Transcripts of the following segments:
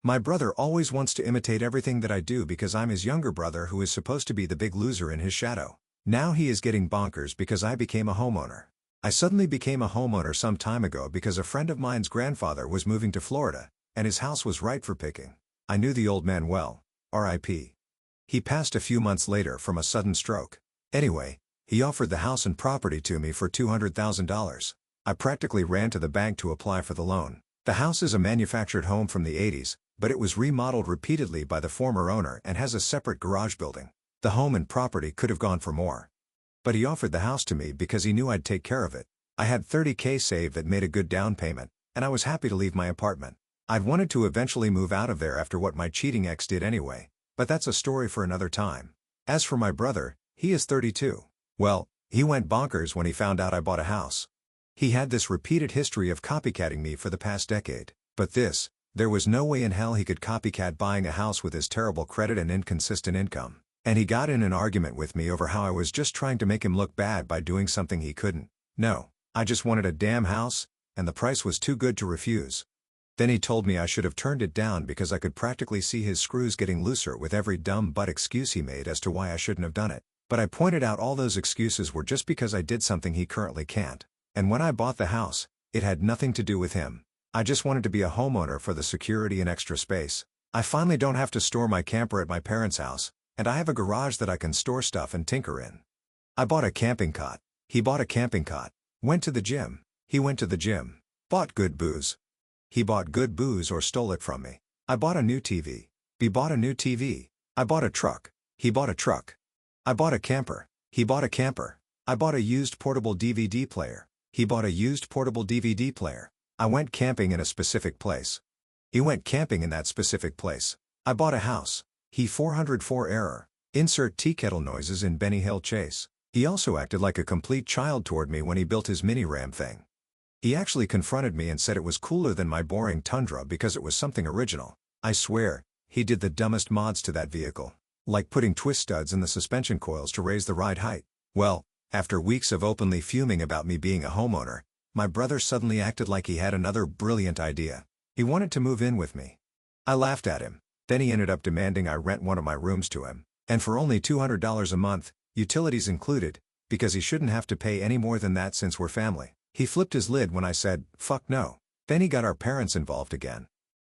My brother always wants to imitate everything that I do because I'm his younger brother who is supposed to be the big loser in his shadow. Now he is getting bonkers because I became a homeowner. I suddenly became a homeowner some time ago because a friend of mine's grandfather was moving to Florida, and his house was right for picking. I knew the old man well. R.I.P. He passed a few months later from a sudden stroke. Anyway, he offered the house and property to me for $200,000. I practically ran to the bank to apply for the loan. The house is a manufactured home from the 80s, but it was remodeled repeatedly by the former owner and has a separate garage building. The home and property could have gone for more. But he offered the house to me because he knew I'd take care of it. I had $30,000 saved that made a good down payment, and I was happy to leave my apartment. I'd wanted to eventually move out of there after what my cheating ex did anyway, but that's a story for another time. As for my brother, he is 32. Well, he went bonkers when he found out I bought a house. He had this repeated history of copycatting me for the past decade, but there was no way in hell he could copycat buying a house with his terrible credit and inconsistent income. And he got in an argument with me over how I was just trying to make him look bad by doing something he couldn't. No, I just wanted a damn house, and the price was too good to refuse. Then he told me I should have turned it down because I could practically see his screws getting looser with every dumb butt excuse he made as to why I shouldn't have done it. But I pointed out all those excuses were just because I did something he currently can't. And when I bought the house, it had nothing to do with him. I just wanted to be a homeowner for the security and extra space. I finally don't have to store my camper at my parents' house, and I have a garage that I can store stuff and tinker in. I bought a camping cot. He bought a camping cot. Went to the gym. He went to the gym. Bought good booze. He bought good booze or stole it from me. I bought a new TV. He bought a new TV. I bought a truck. He bought a truck. I bought a camper. He bought a camper. I bought a used portable DVD player. He bought a used portable DVD player. I went camping in a specific place. He went camping in that specific place. I bought a house. He 404 error. Insert tea kettle noises in Benny Hill Chase. He also acted like a complete child toward me when he built his mini Ram thing. He actually confronted me and said it was cooler than my boring Tundra because it was something original. I swear, he did the dumbest mods to that vehicle. Like putting twist studs in the suspension coils to raise the ride height. Well, after weeks of openly fuming about me being a homeowner, my brother suddenly acted like he had another brilliant idea. He wanted to move in with me. I laughed at him. Then he ended up demanding I rent one of my rooms to him, and for only $200 a month, utilities included, because he shouldn't have to pay any more than that since we're family. He flipped his lid when I said, "Fuck no." Then he got our parents involved again.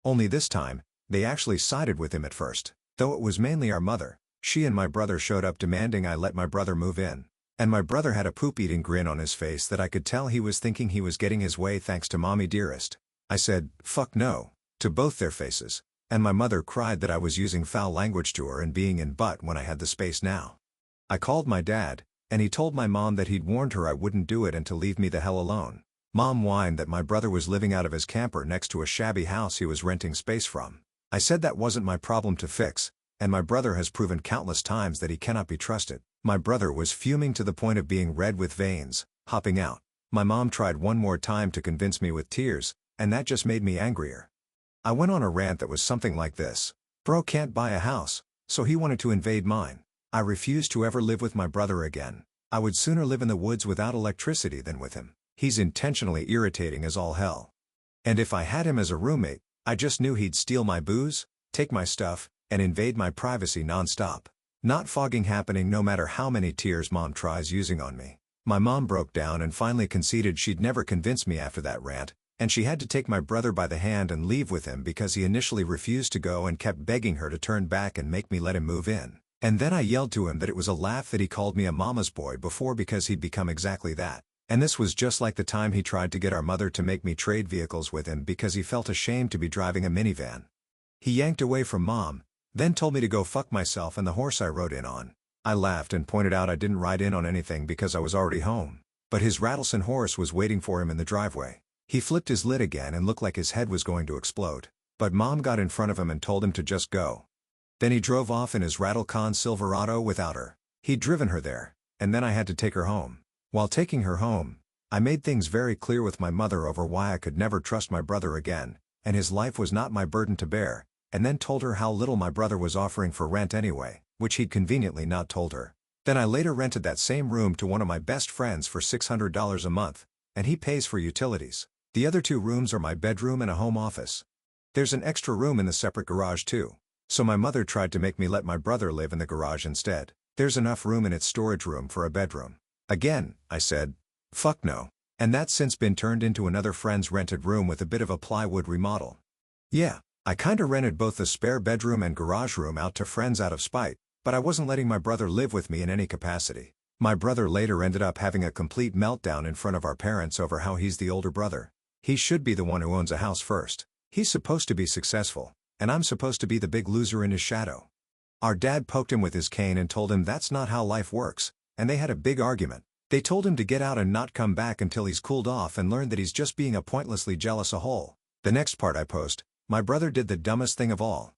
Only this time, they actually sided with him at first, though it was mainly our mother. She and my brother showed up demanding I let my brother move in. And my brother had a poop-eating grin on his face that I could tell he was thinking he was getting his way thanks to Mommy Dearest. I said, "Fuck no," to both their faces, and my mother cried that I was using foul language to her and being in butt when I had the space now. I called my dad, and he told my mom that he'd warned her I wouldn't do it and to leave me the hell alone. Mom whined that my brother was living out of his camper next to a shabby house he was renting space from. I said that wasn't my problem to fix, and my brother has proven countless times that he cannot be trusted. My brother was fuming to the point of being red with veins, hopping out. My mom tried one more time to convince me with tears, and that just made me angrier. I went on a rant that was something like this. Bro can't buy a house, so he wanted to invade mine. I refused to ever live with my brother again. I would sooner live in the woods without electricity than with him. He's intentionally irritating as all hell. And if I had him as a roommate, I just knew he'd steal my booze, take my stuff, and invade my privacy non-stop. Not fogging happening no matter how many tears mom tries using on me. My mom broke down and finally conceded she'd never convince me after that rant, and she had to take my brother by the hand and leave with him because he initially refused to go and kept begging her to turn back and make me let him move in. And then I yelled to him that it was a laugh that he called me a mama's boy before because he'd become exactly that. And this was just like the time he tried to get our mother to make me trade vehicles with him because he felt ashamed to be driving a minivan. He yanked away from mom, then told me to go fuck myself and the horse I rode in on. I laughed and pointed out I didn't ride in on anything because I was already home. But his rattlesnake horse was waiting for him in the driveway. He flipped his lid again and looked like his head was going to explode. But mom got in front of him and told him to just go. Then he drove off in his Rattlecon Silverado without her. He'd driven her there, and then I had to take her home. While taking her home, I made things very clear with my mother over why I could never trust my brother again, and his life was not my burden to bear, and then told her how little my brother was offering for rent anyway, which he'd conveniently not told her. Then I later rented that same room to one of my best friends for $600 a month, and he pays for utilities. The other two rooms are my bedroom and a home office. There's an extra room in the separate garage too. So my mother tried to make me let my brother live in the garage instead. There's enough room in its storage room for a bedroom. Again, I said, fuck no. And that's since been turned into another friend's rented room with a bit of a plywood remodel. Yeah, I kinda rented both the spare bedroom and garage room out to friends out of spite, but I wasn't letting my brother live with me in any capacity. My brother later ended up having a complete meltdown in front of our parents over how he's the older brother. He should be the one who owns a house first. He's supposed to be successful, and I'm supposed to be the big loser in his shadow. Our dad poked him with his cane and told him that's not how life works, and they had a big argument. They told him to get out and not come back until he's cooled off and learned that he's just being a pointlessly jealous a hole. The next part I post, my brother did the dumbest thing of all.